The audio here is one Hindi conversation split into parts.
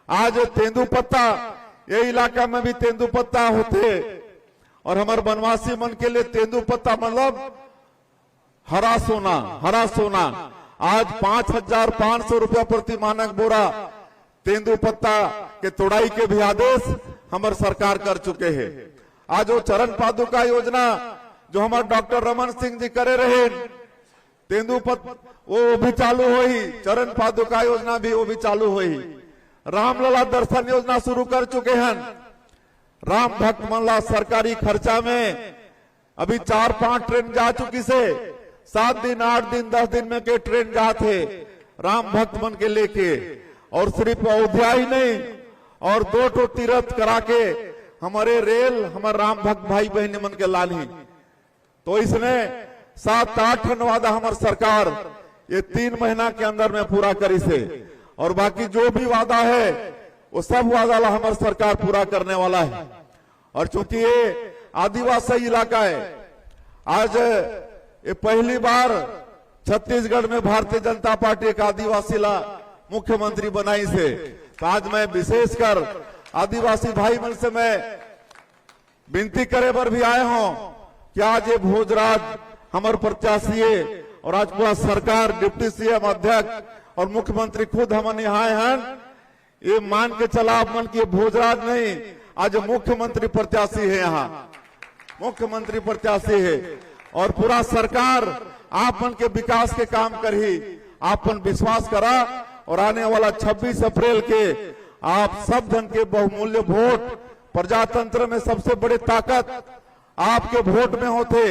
आज तेंदुपत्ता ये इलाका में भी तेंदुपत्ता होते और हमारे वनवासी मन के लिए तेंदुपत्ता मतलब हरा सोना, हरा सोना। आज 5,500 रुपया प्रति मानक बोरा तेंदुपत्ता के तोड़ाई के भी आदेश हमारे सरकार कर चुके हैं। आज वो चरण पादुका योजना जो हमारे डॉक्टर रमन सिंह जी करे रहे तेंदुपत्ता वो भी चालू हुई, चरण पादुका योजना भी वो भी चालू हुई। रामलला दर्शन योजना शुरू कर चुके हैं। राम भक्त मनला सरकारी खर्चा में अभी 4-5 ट्रेन जा चुकी से 7 दिन 8 दिन 10 दिन में के ट्रेन जाते राम भक्त मन के लेके, और सिर्फ अयोध्या ही नहीं और 2 तीर्थ करा के हमारे रेल हमारे राम भक्त भाई बहन मन के लानी। तो इसने 7-8 वादा हमारी सरकार ये 3 महीना के अंदर में पूरा करी से, और बाकी जो भी वादा है वो सब वादा हमारी सरकार पूरा करने वाला है। और चूंकि ये आदिवासी इलाका है, आज ये पहली बार छत्तीसगढ़ में भारतीय जनता पार्टी एक आदिवासी ला मुख्यमंत्री बनाई से, तो आज मैं विशेषकर आदिवासी भाई मन से मैं विनती करे पर भी आए हूं कि आज ये भोजराज हमारे प्रत्याशी है, और आज पूरा सरकार डिप्टी सीएम अध्यक्ष और मुख्यमंत्री खुद हम यहाँ हैं। ये मान के चला आप मन की भोजराज नहीं, आज मुख्यमंत्री प्रत्याशी है, यहाँ मुख्यमंत्री प्रत्याशी है, और पूरा सरकार आप मन के विकास के काम कर ही आप मन विश्वास करा। और आने वाला 26 अप्रैल के आप सब जन के बहुमूल्य वोट, प्रजातंत्र में सबसे बड़ी ताकत आपके वोट में होते।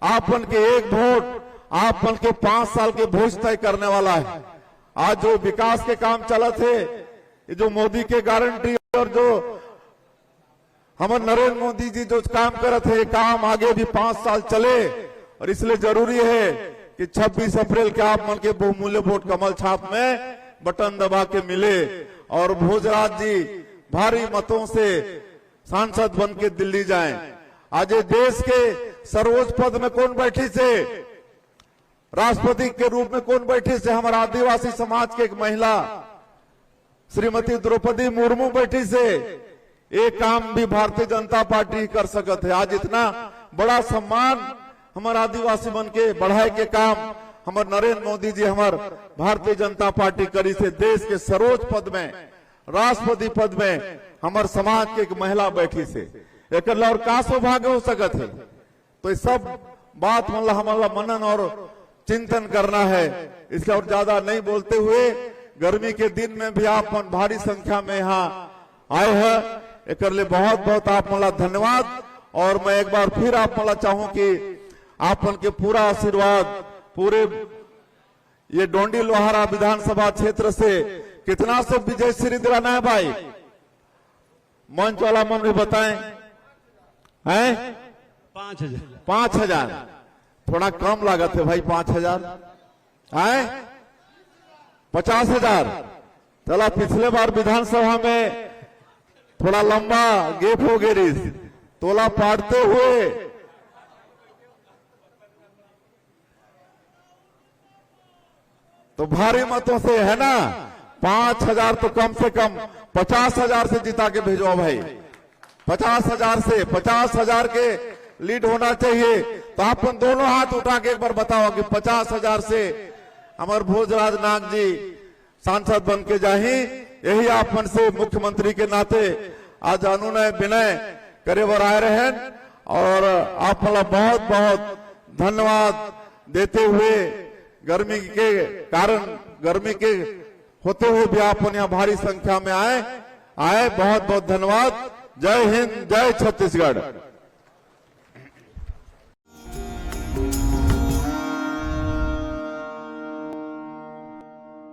आप मन के एक वोट आप मन के 5 साल के भविष्य तय करने वाला है। आज जो विकास के काम चला थे, ये जो मोदी के गारंटी और जो हमारे नरेंद्र मोदी जी जो काम कर थे, काम आगे भी 5 साल चले, और इसलिए जरूरी है कि 26 अप्रैल के आप मन के बहुमूल्य वोट कमल छाप में बटन दबा के मिले, और भोजराज जी भारी मतों से सांसद बन के दिल्ली जाएं। आज देश के सर्वोच्च पद में कौन बैठी से, राष्ट्रपति के रूप में कौन बैठी से, हमारा आदिवासी समाज के एक महिला श्रीमती द्रौपदी मुर्मू बैठी से। एक काम भी भारतीय जनता पार्टी कर सकते है। आज इतना बड़ा सम्मान हमारे आदिवासी मन के बढ़ाए के काम हमारे नरेंद्र मोदी जी हमारे भारतीय जनता पार्टी करी से। देश के सर्वोच्च पद में, राष्ट्रपति पद में हमारे समाज के एक महिला बैठी से, एक और का सौभाग्य हो सकत है। तो ये सब बात मतलब हमारा मनन और चिंतन करना है। इसके और ज्यादा नहीं बोलते हुए, गर्मी के दिन में भी आप भारी संख्या में यहाँ आए हैं, एक लिए बहुत बहुत आप मला धन्यवाद। और मैं एक बार फिर आप मला चाहूं कि आप के पूरा आशीर्वाद पूरे ये डोंडी लोहारा विधानसभा क्षेत्र से कितना से विजय श्री दिलाना है भाई, मंच वाला मन भी बताएं। हैं 5,000 थोड़ा कम लागत है भाई, 5,000 है 50,000। चला पिछले बार विधानसभा में थोड़ा लंबा गेप हो गई, तोला पाटते हुए तो भारी मतों से है ना 5,000 तो कम से कम 50,000 से जिता के भेजो भाई। 50,000 से 50,000 के लीड होना चाहिए। तो आप दोनों हाथ उठा के एक बार बताओ कि 50,000 से हमारे भोजराज नाग जी सांसद बन के जाही। यही आप मन से मुख्यमंत्री के नाते आज अनुनय विनय करे बर आए रहे, और आप मतलब बहुत बहुत धन्यवाद देते हुए, गर्मी के कारण गर्मी के होते हुए भी आप यहाँ भारी संख्या में आए बहुत बहुत धन्यवाद। जय हिंद, जय छत्तीसगढ़।